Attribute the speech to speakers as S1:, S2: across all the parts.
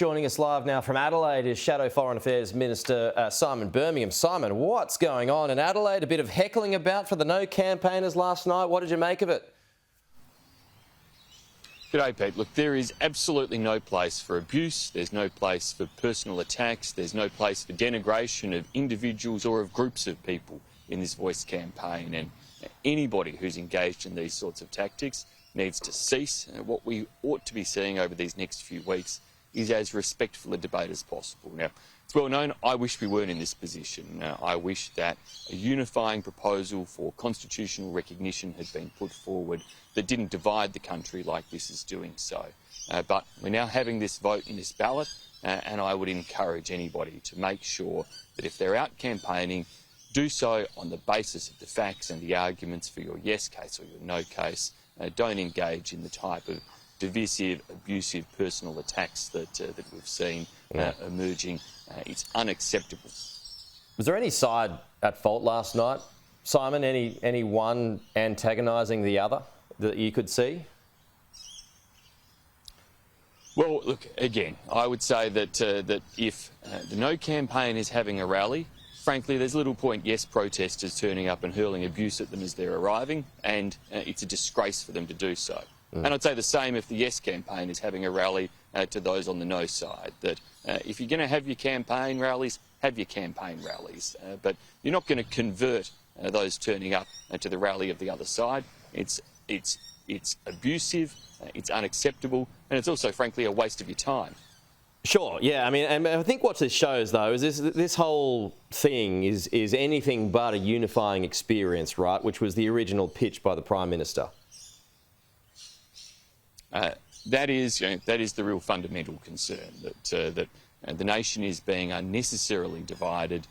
S1: Joining us live now from Adelaide is Shadow Foreign Affairs Minister Simon Birmingham. Simon, what's going on in Adelaide? A bit of heckling about for the No campaigners last night. What did you make of it?
S2: G'day, Pete. Look, there is absolutely no place for abuse. There's no place for personal attacks. There's no place for denigration of individuals or of groups of people in this Voice campaign. And anybody who's engaged in these sorts of tactics needs to cease. What we ought to be seeing over these next few weeks is as respectful a debate as possible. Now, it's well known I wish we weren't in this position. I wish that a unifying proposal for constitutional recognition had been put forward that didn't divide the country like this is doing so. But we're now having this vote in this ballot, and I would encourage anybody to make sure that if they're out campaigning, do so on the basis of the facts and the arguments for your yes case or your no case. Don't engage in the type of divisive, abusive personal attacks that we've seen emerging. It's unacceptable.
S1: Was there any side at fault last night, Simon? Any one antagonising the other that you could see?
S2: Well, look, again, I would say that that if the No campaign is having a rally, frankly, there's little point, protesters turning up and hurling abuse at them as they're arriving, and it's a disgrace for them to do so. And I'd say the same if the Yes campaign is having a rally to those on the No side, that if you're going to have your campaign rallies, have your campaign rallies. But you're not going to convert those turning up to the rally of the other side. It's abusive, it's unacceptable, and it's also, frankly, a waste of your time.
S1: Sure, yeah. I mean, and I think what this shows, though, is this whole thing is anything but a unifying experience, right? Which was the original pitch by the Prime Minister.
S2: That is the real fundamental concern, that the nation is being unnecessarily divided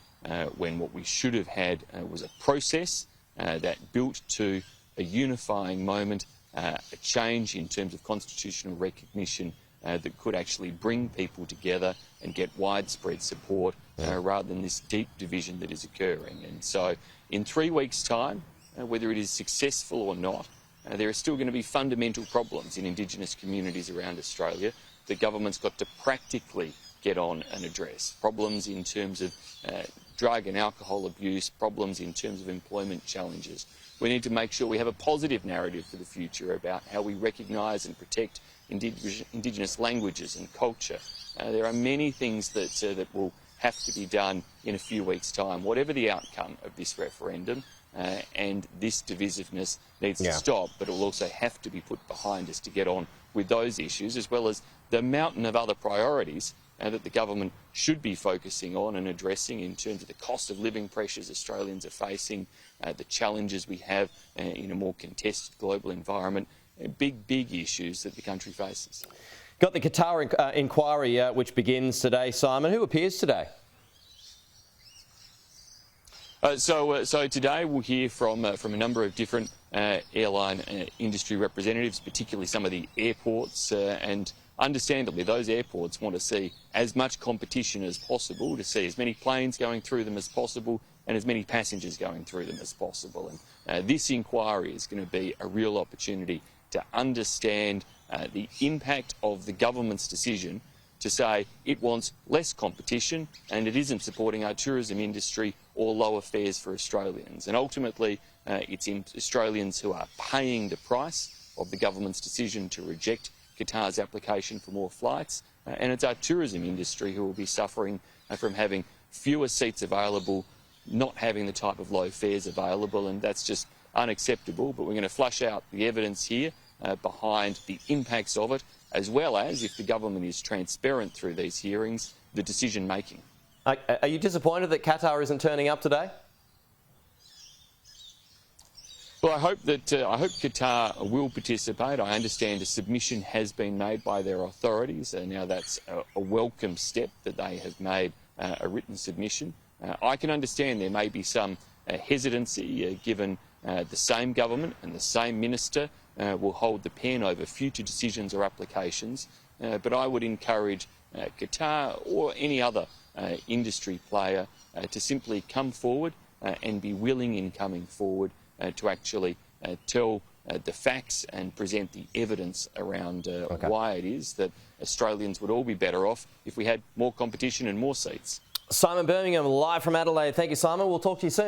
S2: when what we should have had was a process that built to a unifying moment, a change in terms of constitutional recognition that could actually bring people together and get widespread support rather than this deep division that is occurring. And so in 3 weeks' time, whether it is successful or not, there are still going to be fundamental problems in Indigenous communities around Australia that government's got to practically get on and address. Problems in terms of drug and alcohol abuse, problems in terms of employment challenges. We need to make sure we have a positive narrative for the future about how we recognise and protect Indigenous languages and culture. There are many things that will have to be done in a few weeks' time, whatever the outcome of this referendum. And this divisiveness needs to stop, but it will also have to be put behind us to get on with those issues, as well as the mountain of other priorities that the government should be focusing on and addressing in terms of the cost of living pressures Australians are facing, the challenges we have in a more contested global environment, big issues that the country faces.
S1: Got the Qatar inquiry which begins today, Simon. Who appears today?
S2: So today we'll hear from a number of different airline industry representatives, particularly some of the airports, and understandably those airports want to see as much competition as possible, to see as many planes going through them as possible and as many passengers going through them as possible. And this inquiry is going to be a real opportunity to understand the impact of the government's decision to say it wants less competition and it isn't supporting our tourism industry or lower fares for Australians. And ultimately, it's Australians who are paying the price of the government's decision to reject Qatar's application for more flights, and it's our tourism industry who will be suffering from having fewer seats available, not having the type of low fares available, and that's just unacceptable. But we're going to flush out the evidence here behind the impacts of it, as well as, if the government is transparent through these hearings, the decision making.
S1: Are you disappointed that Qatar isn't turning up today?
S2: Well, I hope Qatar will participate. I understand a submission has been made by their authorities, and now that's a welcome step that they have made a written submission. I can understand there may be some hesitancy given the same government and the same minister will hold the pen over future decisions or applications, but I would encourage Qatar or any other industry player to simply come forward and be willing in coming forward to actually tell the facts and present the evidence around why it is that Australians would all be better off if we had more competition and more seats.
S1: Simon Birmingham, live from Adelaide. Thank you, Simon. We'll talk to you soon.